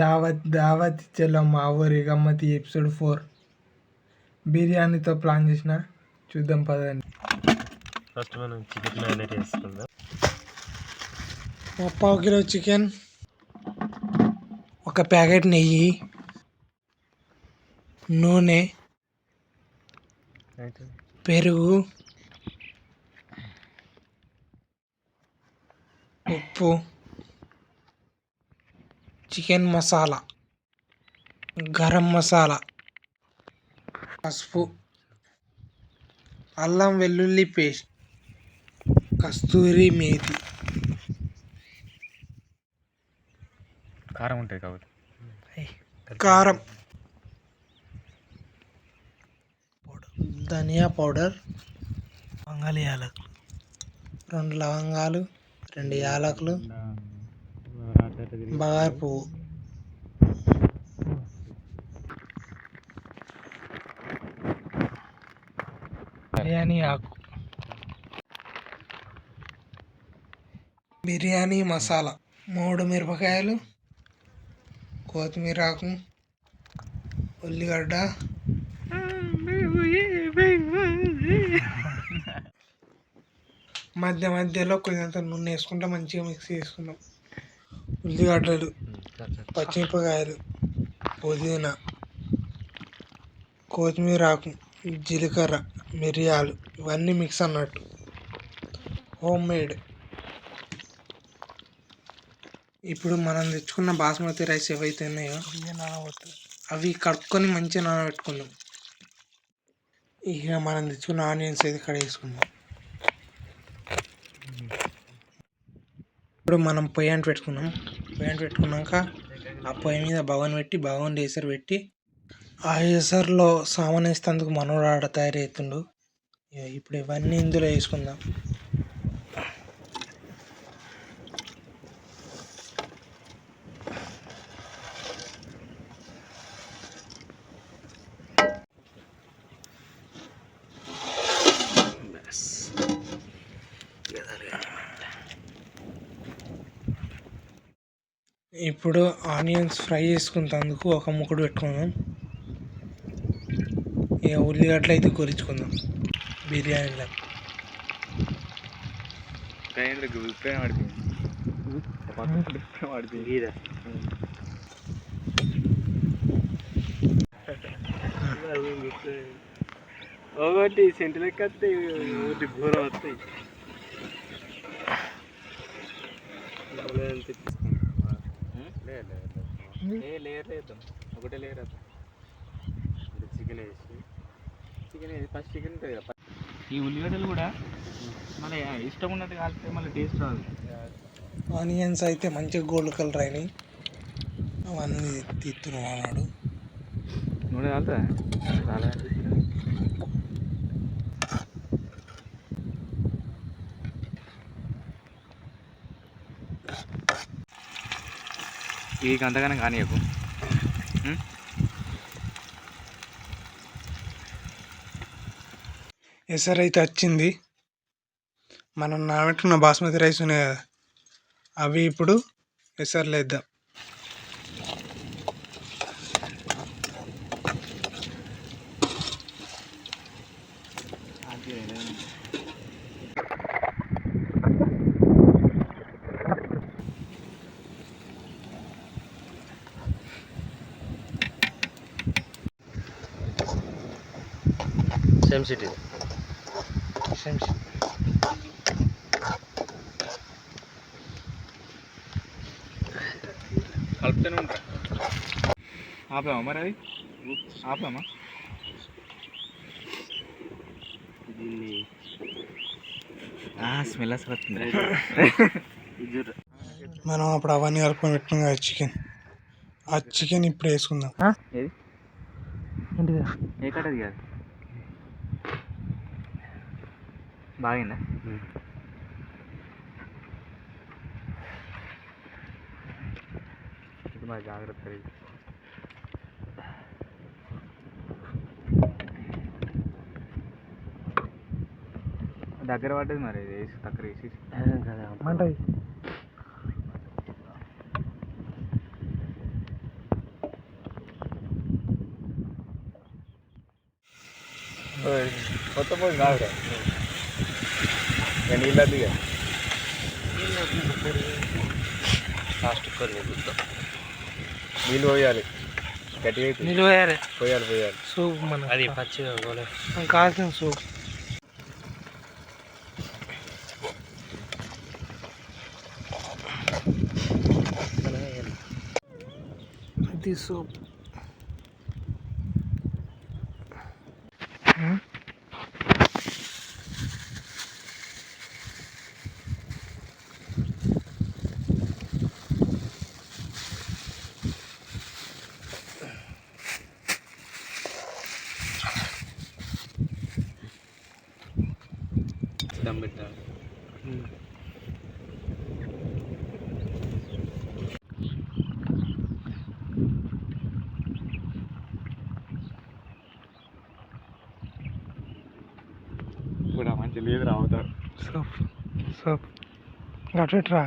దావత్ దావత్ చలో మా ఊరి గమ్మతి ఎపిసోడ్ 4 బిర్యానీతో ప్లాన్ చేసిన చూద్దాం పదండి. ఫస్ట్ మనం చికెన్ మ్యారినేట్ చేసుకుందాం. పావు కిలో చికెన్, ఒక ప్యాకెట్ నెయ్యి, నూనె, పెరుగు, ఉప్పు, చికెన్ మసాలా, గరం మసాలా, పసుపు, అల్లం వెల్లుల్లి పేస్ట్, కస్తూరి మేతి, కారం ఉంటుంది కాబట్టి కారం, ధనియా పౌడర్, లవంగాలు, యాలకులు, 2 లవంగాలు, 2 యాలకులు, బగారు పువ్వు, బిర్యానీ ఆకు, బిర్యానీ మసాలా, 3 మిరపకాయలు, కొత్తిమీర ఆకు, ఉల్లిగడ్డ, మధ్య మధ్యలో కొంచెంత నూనె వేసుకుంటా మంచిగా మిక్స్ చేసుకుందాం. ఉల్లిగడ్డలు, పచ్చిమిరపకాయలు, పుదీనా, కొత్తిమీర ఆకు, జీలకర్ర, మిరియాలు ఇవన్నీ మిక్స్ అన్నట్టు హోమ్ మేడ్. ఇప్పుడు మనం తెచ్చుకున్న బాస్మతి రైస్ ఏవైతే ఉన్నాయో అవి కడుక్కొని మంచిగా నానబెట్టుకుందాం. ఇక మనం తెచ్చుకున్న ఆనియన్స్ అయితే ఇక్కడ వేసుకుందాం. ఇప్పుడు మనం పొయ్యి అంటు పెట్టుకున్నాం. పొయ్యి అంటు పెట్టుకున్నాక ఆ పొయ్యి మీద బగోన్ పెట్టి బగోన్లో ఎసరు పెట్టి ఆ ఎసరులో సామాన్ వేసేందుకు మనోడు ఆడ తయారవుతుండు. ఇప్పుడు ఇవన్నీ ఇందులో వేసుకుందాం. ఇప్పుడు ఆనియన్స్ ఫ్రై చేసుకున్నందుకు ఒక ముక్కుడు పెట్టుకుందాం. ఇక ఉల్లిగడ్డలు అయితే కొరించుకుందాం. బిర్యానీలో ఒకటి సెంటు లెక్క వస్తాయి, ఒకటి ఘోరం వస్తాయి. లేయర్ వేద్దాం, ఒకటే లేయర్ వేద్దాం. చికెన్ వేసి ఫస్ట్ చికెన్ ఉంటుంది కదా. ఈ ఉల్లిగడ్డలు కూడా మళ్ళీ ఇష్టం ఉన్నట్టు కాలితే మళ్ళీ టేస్ట్ రాదు. ఆనియన్స్ అయితే మంచిగా గోల్డ్ కలర్ అయినాయి. అవన్నీ తీస్తున్నాం అన్నాడు. నూనె కాలుతా చాలా ఈ అంతగానే కానీయకు. ఎసరు అయితే వచ్చింది. మనం నానబెట్టుకున్న బాస్మతి రైస్ ఉన్నాయి కదా, అవి ఇప్పుడు ఎసరులో వేద్దాం. సేమ్ సిటీ కలుపుతూనే ఉంటా. ఆపామా మరి, అది ఆపామా? స్మెల్ వస్తుంది. మనం అప్పుడు అవన్నీ కలుపుకొని పెట్టుకున్నాం కదా చికెన్, ఆ చికెన్ ఇప్పుడు వేసుకుందాం. ఏది ఏ కట్టది కాదు, బాగిందా? ఇది మరి జాగ్రత్త, దగ్గర పడ్డది మరి, వేసి దగ్గర వేసి మంటది. మొత్తం పోయి కాదు నీళ్ళు అదిగా లాస్ట్ నీళ్ళు పోయాలి గట్టిగా అయితే నీళ్ళు పోయాలి పోయాలి పోయాలి సూప్ మన అది పచ్చిగా పోలే కావాల్సిన సూప్ అది సూప్ దమ్ పెట్టాలి కూడా మంచి లేదు రావుతారు సూప్ సూప్ గట్రా గట్రా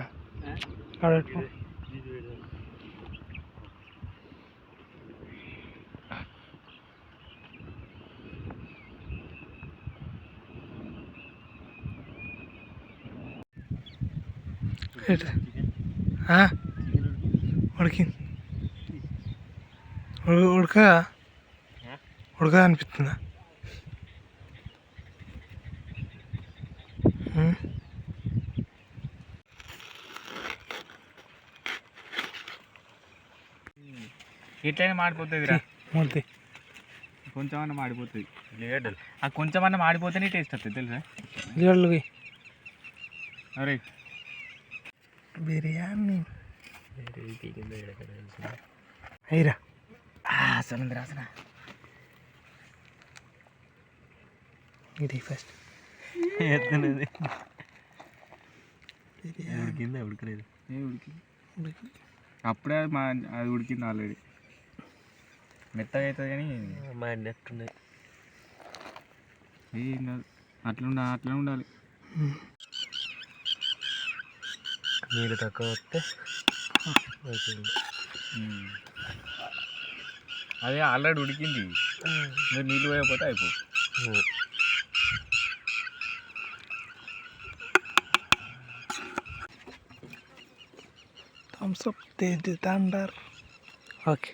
ఉడికింది ఉడక అనిపిస్తుందా ఇట్లయినా మాడిపోతుంది రా మూర్తి కొంచెం అన్న మాడిపోతుంది ఉల్లిగడ్డలు ఆ కొంచెం అన్న మాడిపోతేనే టేస్ట్ వస్తుంది తెలుసా ఉల్లిగడ్డలకి అరే బిర్యానీ అయ్యిరా అసలు రాసనా ఇది ఫస్ట్ ఉడికిందా ఉడకలేదు ఉడికింది అప్పుడే అది ఉడికింది ఆల్రెడీ మెత్తగా అవుతుంది కానీ మా నెట్టున్నాయి ఏం కాదు అట్లా ఉండాలి నీళ్ళు తక్కువ వస్తే అదే ఆల్రెడీ ఉడికింది మీరు నీళ్ళు పోయకపోతే అయిపో థమ్స్ అప్ తేజ్ థండర్ ఓకే